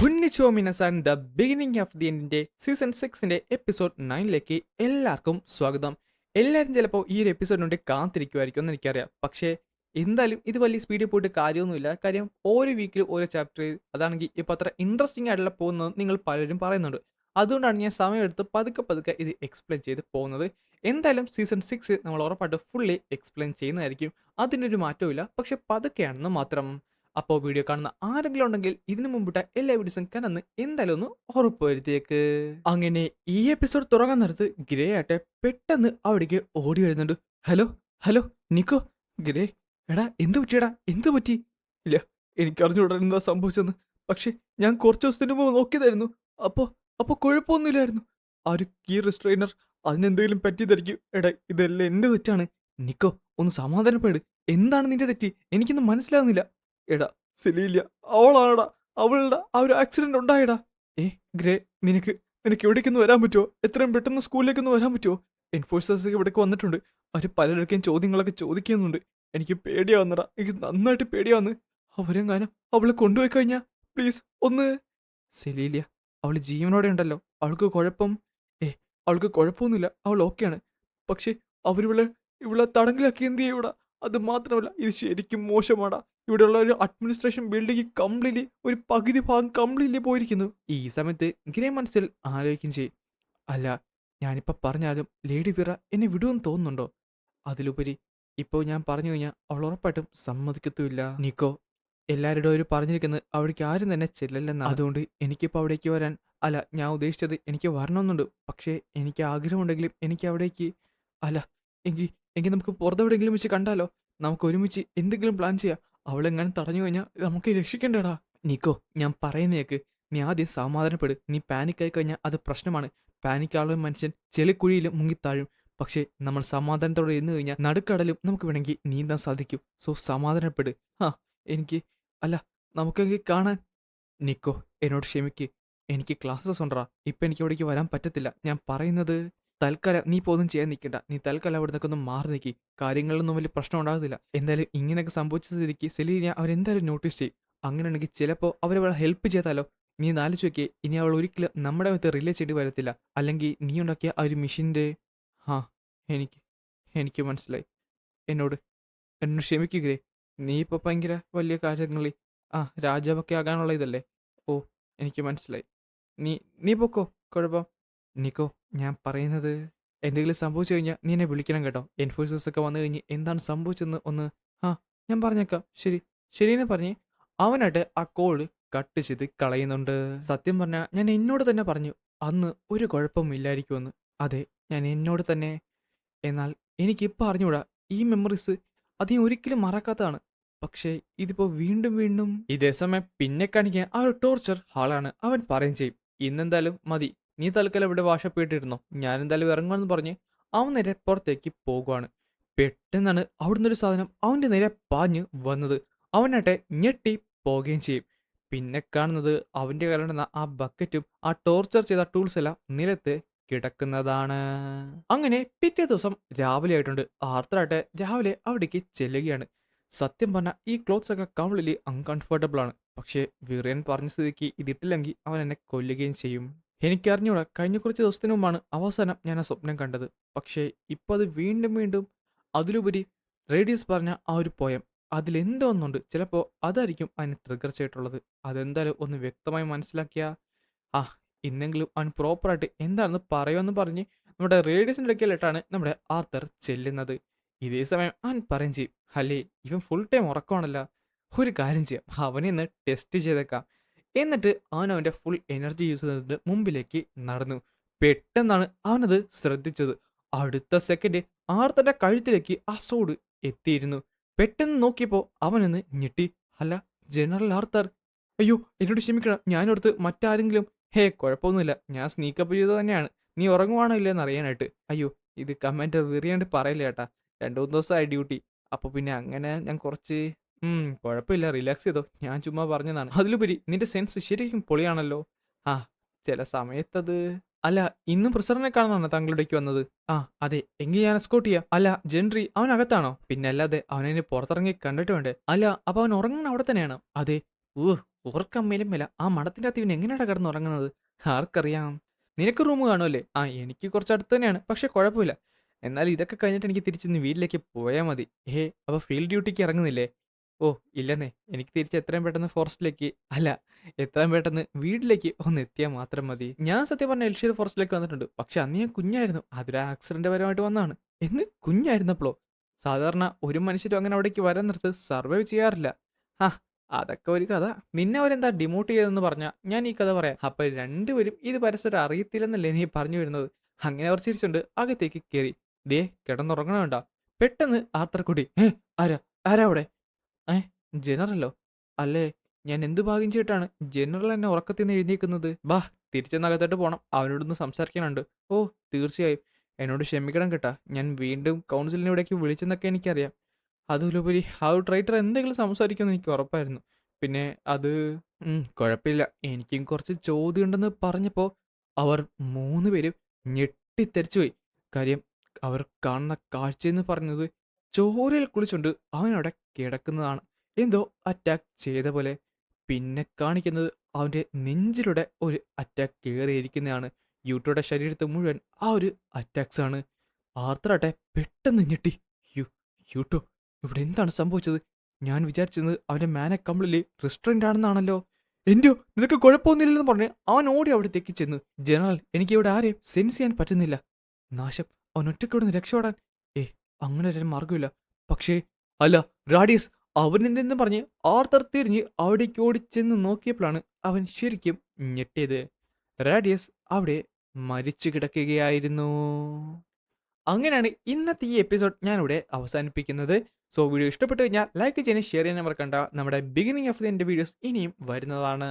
കുന്നിച്ചോ മിനസാൻ the beginning of the എൻഡിന്റെ season 6ന്റെ എപ്പിസോഡ് 9ലേക്ക് എല്ലാവർക്കും സ്വാഗതം. എല്ലാവരും ചിലപ്പോൾ ഈ ഒരു എപ്പിസോഡിനുവേണ്ടി കാത്തിരിക്കുമായിരിക്കും എന്ന് എനിക്കറിയാം. പക്ഷേ എന്തായാലും ഇത് വലിയ സ്പീഡിൽ പോയിട്ട് കാര്യമൊന്നുമില്ല. കാര്യം ഓരോ വീക്കിൽ ഓരോ ചാപ്റ്റർ അതാണെങ്കിൽ ഇപ്പോൾ അത്ര ഇൻട്രസ്റ്റിംഗ് ആയിട്ടുള്ള പോകുന്നത് നിങ്ങൾ പലരും പറയുന്നുണ്ട്. അതുകൊണ്ടാണ് ഞാൻ സമയമെടുത്ത് പതുക്കെ പതുക്കെ ഇത് എക്സ്പ്ലെയിൻ ചെയ്ത് പോകുന്നത്. എന്തായാലും സീസൺ 6 നമ്മൾ ഉറപ്പായിട്ട് ഫുള്ളി എക്സ്പ്ലെയിൻ ചെയ്യുന്നതായിരിക്കും. അതിനൊരു മാറ്റവും പക്ഷെ പതുക്കെയാണെന്ന് മാത്രം. അപ്പോൾ വീഡിയോ കാണുന്ന ആരെങ്കിലും ഉണ്ടെങ്കിൽ ഇതിനു മുമ്പിട്ട എല്ലാ വീഡിയോസും കണ്ടെന്ന് എന്തായാലും ഒന്ന് ഉറപ്പുവരുത്തിയേക്ക്. അങ്ങനെ ഈ എപ്പിസോഡ് തുടങ്ങാൻ നേരത്ത് ഗ്രേ ആട്ടെ പെട്ടെന്ന് അവിടേക്ക് ഓടി വരുന്നുണ്ട്. ഹലോ ഹലോ നിക്കോ. ഗ്രേ, എടാ എന്ത് പറ്റിയടാ, എന്ത് പറ്റി? ഇല്ല, എനിക്കറിഞ്ഞൂടാ എന്താ സംഭവിച്ചെന്ന്. പക്ഷെ ഞാൻ കുറച്ച് ദിവസത്തിന് മുമ്പ് നോക്കിയതായിരുന്നു. അപ്പോ അപ്പോ കുഴപ്പമൊന്നുമില്ലായിരുന്നു. ആ ഒരു കീ റിസ്ട്രെയിനർ അതിനെന്തെങ്കിലും പറ്റിയതായിരിക്കും. എടാ ഇതെല്ലാം എന്റെ തെറ്റാണ്. നിക്കോ, ഒന്ന് സമാധാനപ്പെട്. എന്താണ് നിന്റെ തെറ്റി? എനിക്കൊന്നും മനസ്സിലാവുന്നില്ല. എടാ സെലീലിയ, അവളാണടാ. അവളുടെ ആ ഒരു ആക്സിഡന്റ് ഉണ്ടായടാ. ഗ്രേ, നിനക്ക് നിനക്ക് എവിടേക്കൊന്ന് വരാൻ പറ്റുമോ? എത്രയും പെട്ടെന്ന് സ്കൂളിലേക്കൊന്ന് വരാൻ പറ്റുമോ? എൻഫോഴ്സേഴ്സ് ഇവിടേക്ക് വന്നിട്ടുണ്ട്. അവർ പലർക്കും ചോദ്യങ്ങളൊക്കെ ചോദിക്കുന്നുണ്ട്. എനിക്ക് പേടിയാവുന്നടാ, എനിക്ക് നന്നായിട്ട് പേടിയാവുന്നു. അവരെങ്ങാനും അവളെ കൊണ്ടുപോയി കഴിഞ്ഞാ പ്ലീസ് ഒന്ന്. സെലീലിയ, അവൾ ജീവനോടെ ഉണ്ടല്ലോ. അവൾക്ക് കുഴപ്പം? അവൾക്ക് കുഴപ്പമൊന്നുമില്ല, അവൾ ഓക്കെയാണ്. പക്ഷേ ഇവളെ തടങ്കിലാക്കി എന്ത് ചെയ്യൂടാ? അത് മാത്രമല്ല, ഇത് ശരിക്കും മോശമാടാ. ഇവിടെയുള്ള ഒരു അഡ്മിനിസ്ട്രേഷൻ ബിൽഡിംഗ് കംപ്ലീറ്റ്ലി ഒരു പകുതി ഭാഗം കംപ്ലീറ്റ്ലി പോയിരിക്കുന്നു. ഈ സമയത്ത് ഗ്രേ മനസ്സിൽ ആലോചിക്കും ചെയ്യും. അല്ല, ഞാനിപ്പോൾ പറഞ്ഞാലും ലേഡി വിറ എന്നെ വിടുമെന്ന് തോന്നുന്നുണ്ടോ? അതിലുപരി ഇപ്പോൾ ഞാൻ പറഞ്ഞു കഴിഞ്ഞാൽ അവൾ ഉറപ്പായിട്ടും സമ്മതിക്കത്തുമില്ല. നിക്കോ, എല്ലാവരുടെ ഒരു പറഞ്ഞിരിക്കുന്നത് അവിടേക്ക് ആരും തന്നെ ചെല്ലില്ലെന്നാണ്. അതുകൊണ്ട് എനിക്കിപ്പോൾ അവിടേക്ക് വരാൻ, അല്ല, ഞാൻ ഉദ്ദേശിച്ചത് എനിക്ക് വരണമെന്നുണ്ട്. പക്ഷേ എനിക്ക് ആഗ്രഹമുണ്ടെങ്കിലും എനിക്ക് അവിടേക്ക്, അല്ല, എങ്കിൽ എങ്കിൽ നമുക്ക് പുറത്തെവിടെയെങ്കിലും വെച്ച് കണ്ടാലോ? നമുക്ക് ഒരുമിച്ച് എന്തെങ്കിലും പ്ലാൻ ചെയ്യാം. അവളെങ്ങനെ തടഞ്ഞു കഴിഞ്ഞാൽ നമുക്ക് രക്ഷിക്കണ്ടേടാ. നിക്കോ, ഞാൻ പറയുന്നേക്ക്. നീ ആദ്യം സമാധാനപ്പെട്. നീ പാനിക് ആയി കഴിഞ്ഞാൽ അത് പ്രശ്നമാണ്. പാനിക് ആളും മനുഷ്യൻ ചെളിക്കുഴിയിലും മുങ്ങിത്താഴും. പക്ഷേ നമ്മൾ സമാധാനത്തോടെ ഇരുന്ന് കഴിഞ്ഞാൽ നടുക്കടലും നമുക്ക് വേണമെങ്കിൽ നീന്താൻ സാധിക്കും. സോ സമാധാനപ്പെട്. എനിക്ക്, അല്ല, നമുക്കെങ്കിൽ കാണാൻ. നിക്കോ, എന്നോട് ക്ഷമിക്ക്. എനിക്ക് ക്ലാസ്സസ് ഉണ്ടടാ. ഇപ്പം എനിക്ക് അവിടേക്ക് വരാൻ പറ്റത്തില്ല. ഞാൻ പറയുന്നത്, തൽക്കാലം നീ ഇപ്പോൾ ഒന്നും ചെയ്യാൻ നിൽക്കണ്ട. നീ തൽക്കാലം അവിടെ നിന്നൊക്കെ ഒന്ന് മാറി നിൽക്കി. കാര്യങ്ങളിലൊന്നും വലിയ പ്രശ്നം ഉണ്ടാകുന്നില്ല. എന്തായാലും ഇങ്ങനെയൊക്കെ സംഭവിച്ച സ്ഥിതിക്ക് സെലീന അവരെന്തായാലും നോട്ടീസ് ചെയ്യും. അങ്ങനെയാണെങ്കിൽ ചിലപ്പോൾ അവരവളെ ഹെൽപ്പ് ചെയ്താലോ? നീ നാലിച്ച് നോക്കിയേ. ഇനി അവൾ ഒരിക്കലും നമ്മുടെ അടുത്ത് റിലേ ചെയ്യേണ്ടി വരത്തില്ല. അല്ലെങ്കിൽ നീ ഉണ്ടാക്കിയ ആ ഒരു മിഷീൻ്റെ. ആ, എനിക്ക് എനിക്ക് മനസ്സിലായി. എന്നോട് എന്നോട് ക്ഷമിക്കുകയെ. നീ ഇപ്പോൾ ഭയങ്കര വലിയ കാര്യങ്ങളിൽ രാജാവൊക്കെ ആകാനുള്ള ഇതല്ലേ? ഓ, എനിക്ക് മനസ്സിലായി. നീ നീ പൊക്കോ, കുഴപ്പം. നിക്കോ, ഞാൻ പറയുന്നത്, എന്തെങ്കിലും സംഭവിച്ചു കഴിഞ്ഞാൽ നീ എന്നെ വിളിക്കണം കേട്ടോ. എൻഫോഴ്സേഴ്സ് ഒക്കെ വന്നു കഴിഞ്ഞ് എന്താണ് സംഭവിച്ചെന്ന് ഒന്ന്. ആ, ഞാൻ പറഞ്ഞേക്കാം. ശരി ശരിയെന്ന് പറഞ്ഞ് അവനായിട്ട് ആ കോള് കട്ട് ചെയ്ത് കളയുന്നുണ്ട്. സത്യം പറഞ്ഞാൽ ഞാൻ എന്നോട് തന്നെ പറഞ്ഞു അന്ന് ഒരു കുഴപ്പമില്ലായിരിക്കുമെന്ന്. അതെ, ഞാൻ എന്നോട് തന്നെ. എന്നാൽ എനിക്കിപ്പോൾ അറിഞ്ഞൂടാ. ഈ മെമ്മറീസ് അത് ഞാൻ ഒരിക്കലും മറക്കാത്തതാണ്. പക്ഷേ ഇതിപ്പോൾ വീണ്ടും വീണ്ടും. ഇതേ സമയം പിന്നെ കാണിക്കാൻ ആ ഒരു ടോർച്ചർ ഹാളാണ്. അവൻ പറയും ചെയ്യും, ഇന്നെന്തായാലും മതി. നീ തൽക്കാലം ഇവിടെ വാഷപ്പെട്ടിരുന്നോ, ഞാൻ എന്തായാലും ഇറങ്ങുമെന്ന് പറഞ്ഞ് അവൻ നേരെ പുറത്തേക്ക് പോകുവാണ്. പെട്ടെന്നാണ് അവിടുന്ന് ഒരു സാധനം അവൻ്റെ നേരെ പാഞ്ഞ് വന്നത്. അവനാട്ടെ ഞെട്ടി പോവുകയും ചെയ്യും. പിന്നെ കാണുന്നത് അവൻ്റെ കയ്യിലുണ്ടെന്ന ആ ബക്കറ്റും ആ ടോർച്ചർ ചെയ്ത ടൂൾസ് എല്ലാം നിലത്ത് കിടക്കുന്നതാണ്. അങ്ങനെ പിറ്റേ ദിവസം രാവിലെ ആയിട്ടുണ്ട്. ആർത്തറായിട്ട് രാവിലെ അവിടേക്ക് ചെല്ലുകയാണ്. സത്യം പറഞ്ഞാൽ ഈ ക്ലോത്ത്സ് ഒക്കെ കംപ്ലീറ്റ്ലി അൺകംഫർട്ടബിൾ ആണ്. പക്ഷേ വിറിയൻ പറഞ്ഞ സ്ഥിതിക്ക് ഇതിട്ടില്ലെങ്കിൽ അവൻ എന്നെ കൊല്ലുകയും ചെയ്യും. എനിക്കറിഞ്ഞൂടാ, കഴിഞ്ഞ കുറച്ച് ദിവസത്തിന് മുമ്പാണ് അവസാനം ഞാൻ ആ സ്വപ്നം കണ്ടത്. പക്ഷേ ഇപ്പോൾ അത് വീണ്ടും വീണ്ടും. അതിലുപരി റേഡിയസ് പറഞ്ഞ ആ ഒരു പോയം, അതിലെന്തോ ഒന്നുണ്ട്. ചിലപ്പോൾ അതായിരിക്കും അതിനെ ട്രിഗർ ചെയ്തിട്ടുള്ളത്. അതെന്തായാലും ഒന്ന് വ്യക്തമായി മനസ്സിലാക്കിയ ആ ഇന്നെങ്കിലും അവൻ പ്രോപ്പറായിട്ട് എന്താണെന്ന് പറയുമെന്ന് പറഞ്ഞ് നമ്മുടെ റേഡിയസിൻ്റെ അടുക്കലിട്ടാണ് നമ്മുടെ ആർത്തർ ചെല്ലുന്നത്. ഇതേ സമയം അവൻ പറയും ചെയ്യും, അല്ലേ ഇവൻ ഫുൾ ടൈം ഉറക്കമാണല്ലോ. ഒരു കാര്യം ചെയ്യാം, അവനെ ഒന്ന് ടെസ്റ്റ് ചെയ്തേക്കാം. എന്നിട്ട് അവൻ അവൻ്റെ ഫുൾ എനർജി യൂസ് ചെയ്തിട്ട് മുമ്പിലേക്ക് നടന്നു. പെട്ടെന്നാണ് അവനത് ശ്രദ്ധിച്ചത്. അടുത്ത സെക്കൻഡ് ആർത്തന്റെ കഴുത്തിലേക്ക് ആ സോഡ് എത്തിയിരുന്നു. പെട്ടെന്ന് നോക്കിയപ്പോൾ അവനൊന്ന് ഞെട്ടി. അല്ല, ജനറൽ ആർത്തർ. അയ്യോ, എന്നോട് ക്ഷമിക്കണം. ഞാനോർത്ത് മറ്റാരെങ്കിലും. കുഴപ്പമൊന്നുമില്ല, ഞാൻ സ്നീക്കപ്പ് ചെയ്തത് തന്നെയാണ്. നീ ഉറങ്ങുവാണോ ഇല്ലെന്ന് അറിയാനായിട്ട്. അയ്യോ, ഇത് കമാൻഡർ വെറിയാണ്ട് പറയില്ല ചേട്ടാ. 2-3 ദിവസമായി ഡ്യൂട്ടി. അപ്പോൾ പിന്നെ അങ്ങനെ ഞാൻ കുറച്ച്. കുഴപ്പമില്ല, റിലാക്സ് ചെയ്തോ. ഞാൻ ചുമ്മാ പറഞ്ഞതാണ്. അതിലുപരി നിന്റെ സെൻസ് ശരിക്കും പൊളിയാണല്ലോ. ആ, ചില സമയത്തത്. അല്ല, ഇന്നും പ്രസിഡന്റിനെ കാണാനാണ് താങ്കളുടേക്ക് വന്നത്? ആ, അതെ. എങ്കിൽ ഞാൻ എസ്കോർട്ട് ചെയ്യാം. അല്ല, ജെൻട്രി അവനകത്താണോ? പിന്നെ അല്ലാതെ അവനെ പുറത്തിറങ്ങി കണ്ടിട്ട് വേണ്ടേ? അല്ല, അപ്പൊ അവൻ ഉറങ്ങുന്ന അവിടെ തന്നെയാണ്? അതെ. ഓർക്കമ്മയിലും മേല ആ മഠത്തിന്റെ അകത്ത് ഇവൻ എങ്ങനെയാടാ കിടന്നുറങ്ങുന്നത്? ആർക്കറിയാം. നിനക്ക് റൂം കാണുമല്ലേ? ആ, എനിക്ക് കുറച്ച് അടുത്ത് തന്നെയാണ്, പക്ഷെ കുഴപ്പമില്ല. എന്നാൽ ഇതൊക്കെ കഴിഞ്ഞിട്ട് എനിക്ക് തിരിച്ചിന്ന് വീട്ടിലേക്ക് പോയാൽ മതി. അപ്പൊ ഫീൽഡ് ഡ്യൂട്ടിക്ക് ഇറങ്ങുന്നില്ലേ? ഓ, ഇല്ലെന്നേ. എനിക്ക് തിരിച്ച് എത്രയും പെട്ടെന്ന് ഫോറസ്റ്റിലേക്ക്, അല്ല, എത്രയും പെട്ടെന്ന് വീട്ടിലേക്ക് ഒന്ന് എത്തിയാൽ മാത്രം മതി. ഞാൻ സത്യം പറഞ്ഞ എൽഷീർ ഫോറസ്റ്റിലേക്ക് വന്നിട്ടുണ്ട്, പക്ഷെ അന്ന് ഞാൻ കുഞ്ഞായിരുന്നു. അതൊരു ആക്സിഡന്റ് പരമായിട്ട് വന്നതാണ്. എന്ന് കുഞ്ഞായിരുന്നപ്പോഴോ? സാധാരണ ഒരു മനുഷ്യരും അങ്ങനെ അവിടേക്ക് വരാൻ നിർത്ത് സർവൈവ് ചെയ്യാറില്ല. ആ, അതൊക്കെ ഒരു കഥ. നിന്നെ അവരെന്താ ഡിമോട്ട് ചെയ്തതെന്ന് പറഞ്ഞാ ഞാൻ ഈ കഥ പറയാം. അപ്പൊ രണ്ടുപേരും ഇത് പരസ്പരം അറിയത്തില്ലെന്നല്ലേ നീ പറഞ്ഞു വരുന്നത്? അങ്ങനെ അവർ ചിരിച്ചുകൊണ്ട് അകത്തേക്ക് കയറി. ദേ കിടന്നുറങ്ങണ വേണ്ട. പെട്ടെന്ന് ആർത്തർക്കുട്ടി, ആരാ ആരാ അവിടെ? ഏ ജനറലോ? അല്ലേ, ഞാൻ എന്ത് ഭാഗ്യം ചെയ്തിട്ടാണ് ജനറൽ എന്നെ ഉറക്കത്തിൽ നിന്ന് എഴുന്നേക്കുന്നത്? ബാ, തിരിച്ചെന്നകത്തോട്ട് പോണം, അവനോടൊന്ന് സംസാരിക്കാനുണ്ട്. ഓ, തീർച്ചയായും. എന്നോട് ക്ഷമിക്കണം കേട്ടാ, ഞാൻ വീണ്ടും കൗൺസിലിനെ ഇവിടേക്ക് വിളിച്ചെന്നൊക്കെ എനിക്കറിയാം. അതിലുപരി ആ ഒരു ട്രൈറ്റർ എന്തെങ്കിലും സംസാരിക്കുമെന്ന് എനിക്ക് ഉറപ്പായിരുന്നു. പിന്നെ അത് കുഴപ്പമില്ല. എനിക്കും കുറച്ച് ചോദ്യമുണ്ടെന്ന് പറഞ്ഞപ്പോൾ അവർ 3 പേരും ഞെട്ടിത്തെറിച്ചുപോയി. കാര്യം, അവർ കാണുന്ന കാഴ്ചയെന്ന് പറഞ്ഞത് ചോരയിൽ കുളിച്ചുകൊണ്ട് അവനവിടെ കിടക്കുന്നതാണ്. എന്തോ അറ്റാക്ക് ചെയ്ത പോലെ. പിന്നെ കാണിക്കുന്നത് അവൻ്റെ നെഞ്ചിലൂടെ ഒരു അറ്റാക്ക് കയറിയിരിക്കുന്നതാണ്. യൂട്ടോയുടെ ശരീരത്ത് മുഴുവൻ ആ ഒരു അറ്റാക്സ് ആണ്. ആർത്തറാട്ടെ പെട്ടെന്ന് ഞെട്ടി. യു യൂട്ടോ, ഇവിടെ എന്താണ് സംഭവിച്ചത്? ഞാൻ വിചാരിച്ചത് അവന്റെ മാനെ കംപ്ലീറ്റ്ലി റിസ്ട്രെയിൻഡ് ആണെന്നാണല്ലോ. എന്റെയോ, നിനക്ക് കുഴപ്പമൊന്നുമില്ലെന്ന് പറഞ്ഞ് അവൻ ഓടി അവിടത്തേക്ക് ചെന്നു. ജനറൽ, എനിക്ക് ഇവിടെ ആരെയും സെൻസ് ചെയ്യാൻ പറ്റുന്നില്ല. നാശം, അവൻ ഒറ്റയ്ക്ക് ഇവിടെ നിന്ന് രക്ഷപ്പെടാൻ അങ്ങനെ ഒരു മാർഗമില്ല. പക്ഷേ അല്ല, റാഡിയസ്, അവനെന്തെന്ന് പറഞ്ഞ് ആർത്തർ തിരിഞ്ഞ് അവിടേക്ക് ഓടിച്ചെന്ന് നോക്കിയപ്പോഴാണ് അവൻ ശരിക്കും ഞെട്ടിയത്. റാഡിയസ് അവിടെ മരിച്ചു കിടക്കുകയായിരുന്നു. അങ്ങനെയാണ് ഇന്നത്തെ ഈ എപ്പിസോഡ് ഞാനിവിടെ അവസാനിപ്പിക്കുന്നത്. സോ വീഡിയോ ഇഷ്ടപ്പെട്ടു കഴിഞ്ഞാൽ ലൈക്ക് ചെയ്യാനും ഷെയർ ചെയ്യാനും മറക്കണ്ട. നമ്മുടെ ബിഗിനിങ് ഓഫ് ദി എൻ്റെ വീഡിയോസ് ഇനിയും വരുന്നതാണ്.